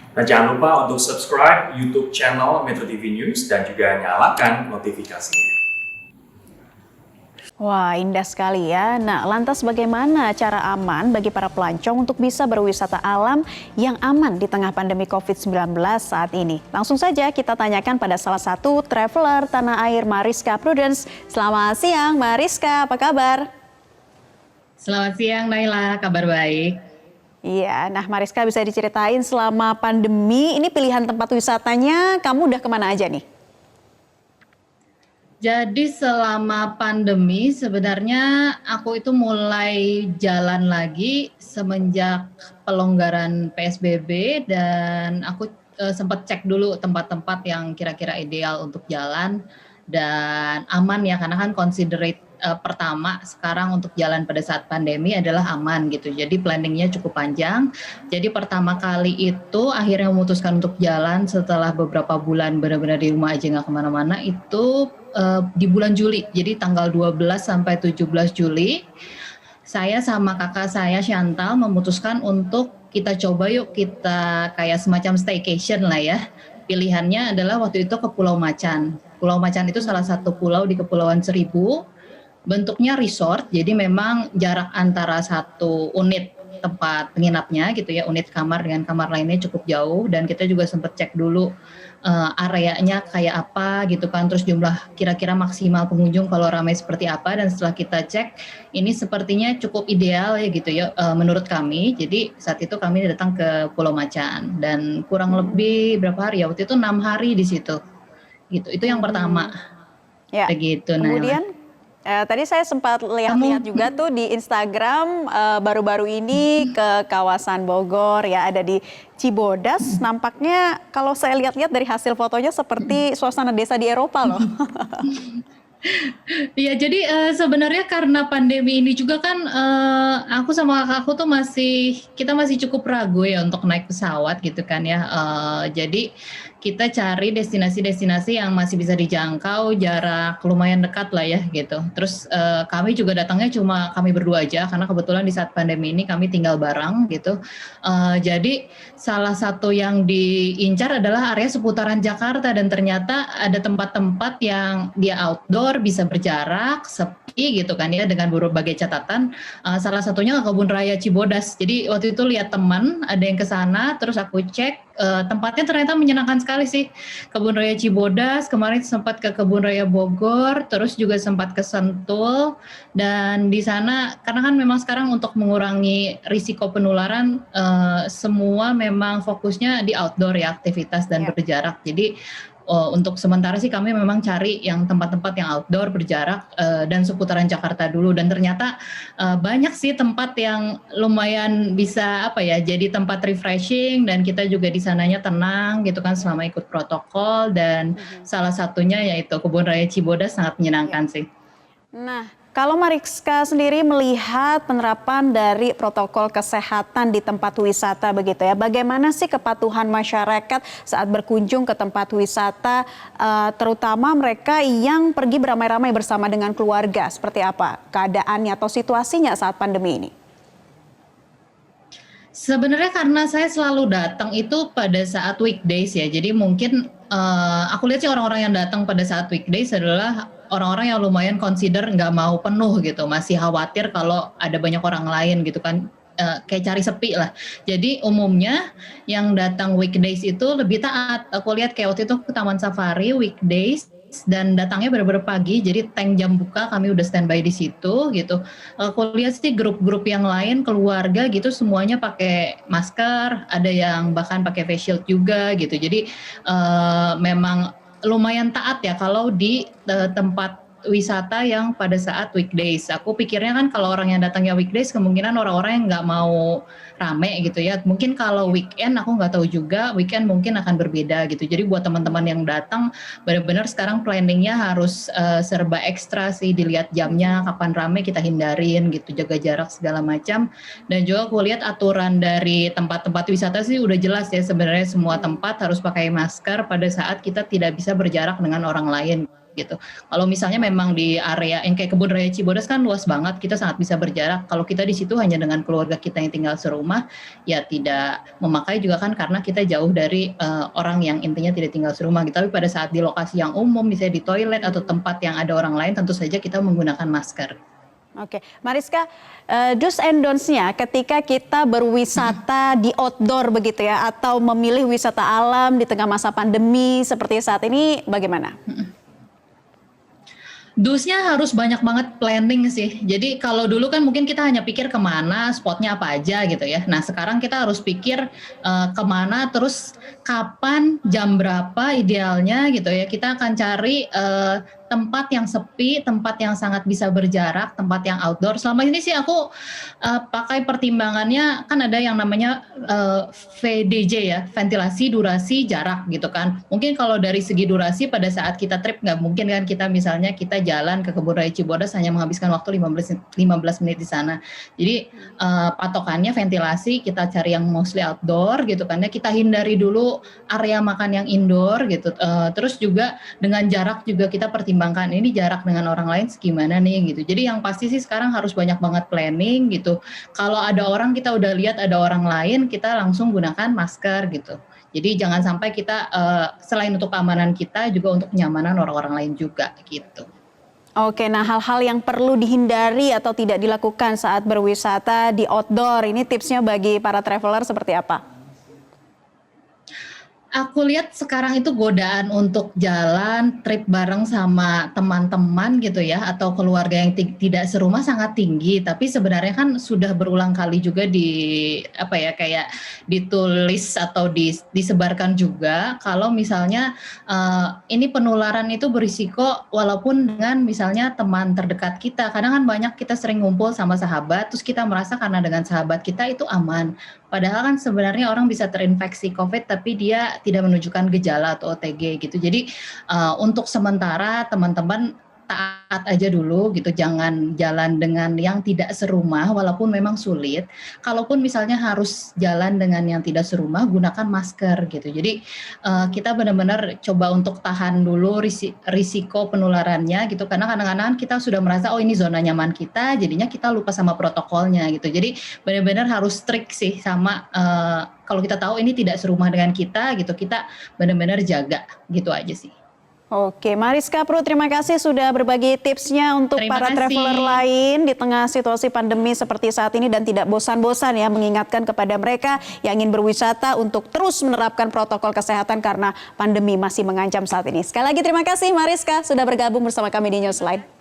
Dan jangan lupa untuk subscribe YouTube channel Metro TV News dan juga nyalakan notifikasinya. Wah, indah sekali ya. Nah, lantas bagaimana cara aman bagi para pelancong untuk bisa berwisata alam yang aman di tengah pandemi COVID-19 saat ini? Langsung saja kita tanyakan pada salah satu traveler tanah air, Mariska Prudence. Selamat siang, Mariska, apa kabar? Selamat siang, Naila. Kabar baik. Iya, nah Mariska bisa diceritain selama pandemi, ini pilihan tempat wisatanya, kamu udah kemana aja nih? Jadi selama pandemi sebenarnya aku itu mulai jalan lagi semenjak pelonggaran PSBB dan aku sempat cek dulu tempat-tempat yang kira-kira ideal untuk jalan dan aman ya karena kan considerate pertama sekarang untuk jalan pada saat pandemi adalah aman gitu. Jadi planningnya cukup panjang. Jadi pertama kali itu akhirnya memutuskan untuk jalan setelah beberapa bulan benar-benar di rumah aja nggak kemana-mana itu di bulan Juli. Jadi tanggal 12 sampai 17 Juli saya sama kakak saya Chantal memutuskan untuk kita coba yuk kita kayak semacam staycation lah ya. Pilihannya adalah waktu itu ke Pulau Macan. Pulau Macan itu salah satu pulau di Kepulauan Seribu. Bentuknya resort, jadi memang jarak antara satu unit tempat penginapnya gitu ya, unit kamar dengan kamar lainnya cukup jauh dan kita juga sempat cek dulu areanya kayak apa gitu kan, terus jumlah kira-kira maksimal pengunjung kalau ramai seperti apa dan setelah kita cek ini sepertinya cukup ideal ya gitu ya menurut kami. Jadi saat itu kami datang ke Pulau Macan dan kurang lebih berapa hari ya waktu itu 6 hari di situ gitu. Itu yang pertama. Ya. Begitu. Kemudian tadi saya sempat lihat-lihat juga tuh di Instagram baru-baru ini ke kawasan Bogor ya, ada di Cibodas. Nampaknya kalau saya lihat-lihat dari hasil fotonya seperti suasana desa di Eropa loh. Iya, jadi sebenarnya karena pandemi ini juga kan aku sama kakakku tuh kita masih cukup ragu ya untuk naik pesawat gitu kan ya. Jadi kita cari destinasi-destinasi yang masih bisa dijangkau, jarak lumayan dekat lah ya gitu. Terus kami juga datangnya cuma kami berdua aja karena kebetulan di saat pandemi ini kami tinggal bareng gitu. Jadi salah satu yang diincar adalah area seputaran Jakarta dan ternyata ada tempat-tempat yang dia outdoor, bisa berjarak, sepi gitu kan ya dengan berbagai catatan. Salah satunya ke Kebun Raya Cibodas. Jadi waktu itu lihat teman ada yang ke sana, terus aku cek tempatnya ternyata menyenangkan sekali sih. Kebun Raya Cibodas, kemarin sempat ke Kebun Raya Bogor, terus juga sempat ke Sentul dan di sana karena kan memang sekarang untuk mengurangi risiko penularan semua memang fokusnya di outdoor ya, aktivitas dan berjarak. Jadi untuk sementara sih kami memang cari yang tempat-tempat yang outdoor, berjarak dan seputaran Jakarta dulu dan ternyata banyak sih tempat yang lumayan bisa jadi tempat refreshing dan kita juga di sananya tenang gitu kan selama ikut protokol dan salah satunya yaitu Kebun Raya Cibodas sangat menyenangkan sih. Nah, kalau Mariska sendiri melihat penerapan dari protokol kesehatan di tempat wisata begitu ya, bagaimana sih kepatuhan masyarakat saat berkunjung ke tempat wisata, terutama mereka yang pergi beramai-ramai bersama dengan keluarga, seperti apa keadaannya atau situasinya saat pandemi ini? Sebenarnya karena saya selalu datang itu pada saat weekdays ya, jadi mungkin aku lihat sih orang-orang yang datang pada saat weekdays adalah orang-orang yang lumayan consider nggak mau penuh gitu, masih khawatir kalau ada banyak orang lain gitu kan, kayak cari sepi lah. Jadi umumnya yang datang weekdays itu lebih taat. Aku lihat kayak waktu itu ke Taman Safari weekdays dan datangnya benar-benar pagi, jadi tank jam buka kami udah standby di situ gitu. Aku lihat sih grup-grup yang lain keluarga gitu semuanya pakai masker, ada yang bahkan pakai face shield juga gitu. Jadi memang lumayan taat ya kalau di tempat wisata yang pada saat weekdays. Aku pikirnya kan kalau orang yang datangnya weekdays kemungkinan orang-orang yang nggak mau rame gitu ya. Mungkin kalau weekend aku nggak tahu juga, weekend mungkin akan berbeda gitu. Jadi buat teman-teman yang datang benar-benar sekarang planningnya harus serba ekstra sih, dilihat jamnya, kapan rame kita hindarin gitu, jaga jarak segala macam. Dan juga aku lihat aturan dari tempat-tempat wisata sih udah jelas ya, sebenarnya semua tempat harus pakai masker pada saat kita tidak bisa berjarak dengan orang lain gitu. Kalau misalnya memang di area yang kayak Kebun Raya Cibodas kan luas banget, kita sangat bisa berjarak. Kalau kita di situ hanya dengan keluarga kita yang tinggal serumah, ya tidak memakai juga kan karena kita jauh dari orang yang intinya tidak tinggal serumah gitu. Tapi pada saat di lokasi yang umum, misalnya di toilet atau tempat yang ada orang lain, tentu saja kita menggunakan masker. Oke, Mariska, do's and don'ts-nya ketika kita berwisata di outdoor begitu ya, atau memilih wisata alam di tengah masa pandemi seperti saat ini bagaimana? Dus-nya harus banyak banget planning sih. Jadi kalau dulu kan mungkin kita hanya pikir kemana, spotnya apa aja gitu ya. Nah sekarang kita harus pikir kemana, terus kapan, jam berapa idealnya gitu ya. Kita akan cari tempat yang sepi, tempat yang sangat bisa berjarak, tempat yang outdoor. Selama ini sih aku pakai pertimbangannya, kan ada yang namanya VDJ ya, ventilasi, durasi, jarak gitu kan. Mungkin kalau dari segi durasi pada saat kita trip nggak mungkin kan kita misalnya kita jalan ke Kebun Raya Cibodas hanya menghabiskan waktu 15 menit di sana. Jadi patokannya ventilasi, kita cari yang mostly outdoor gitu kan ya. Kita hindari dulu area makan yang indoor gitu. Terus juga dengan jarak juga kita pertimbangkan ini jarak dengan orang lain segimana nih gitu. Jadi yang pasti sih sekarang harus banyak banget planning gitu. Kalau ada orang kita udah lihat ada orang lain, kita langsung gunakan masker gitu. Jadi jangan sampai kita selain untuk keamanan kita juga untuk kenyamanan orang-orang lain juga gitu. Oke, nah hal-hal yang perlu dihindari atau tidak dilakukan saat berwisata di outdoor, ini tipsnya bagi para traveler seperti apa? Aku lihat sekarang itu godaan untuk jalan trip bareng sama teman-teman gitu ya atau keluarga yang tidak serumah sangat tinggi, tapi sebenarnya kan sudah berulang kali juga kayak ditulis atau disebarkan juga kalau misalnya ini penularan itu berisiko walaupun dengan misalnya teman terdekat kita. Kadang kan banyak kita sering ngumpul sama sahabat terus kita merasa karena dengan sahabat kita itu aman. Padahal kan sebenarnya orang bisa terinfeksi COVID tapi dia tidak menunjukkan gejala atau OTG gitu. Jadi untuk sementara teman-teman taat aja dulu gitu, jangan jalan dengan yang tidak serumah walaupun memang sulit. Kalaupun misalnya harus jalan dengan yang tidak serumah, gunakan masker gitu. Jadi kita benar-benar coba untuk tahan dulu risiko penularannya gitu, karena kadang-kadang kita sudah merasa oh ini zona nyaman kita, jadinya kita lupa sama protokolnya gitu. Jadi benar-benar harus strict sih sama kalau kita tahu ini tidak serumah dengan kita gitu, kita benar-benar jaga gitu aja sih. Oke, Mariska Pru, terima kasih sudah berbagi tipsnya untuk para traveler lain di tengah situasi pandemi seperti saat ini dan tidak bosan-bosan ya mengingatkan kepada mereka yang ingin berwisata untuk terus menerapkan protokol kesehatan karena pandemi masih mengancam saat ini. Sekali lagi terima kasih Mariska sudah bergabung bersama kami di Newsline.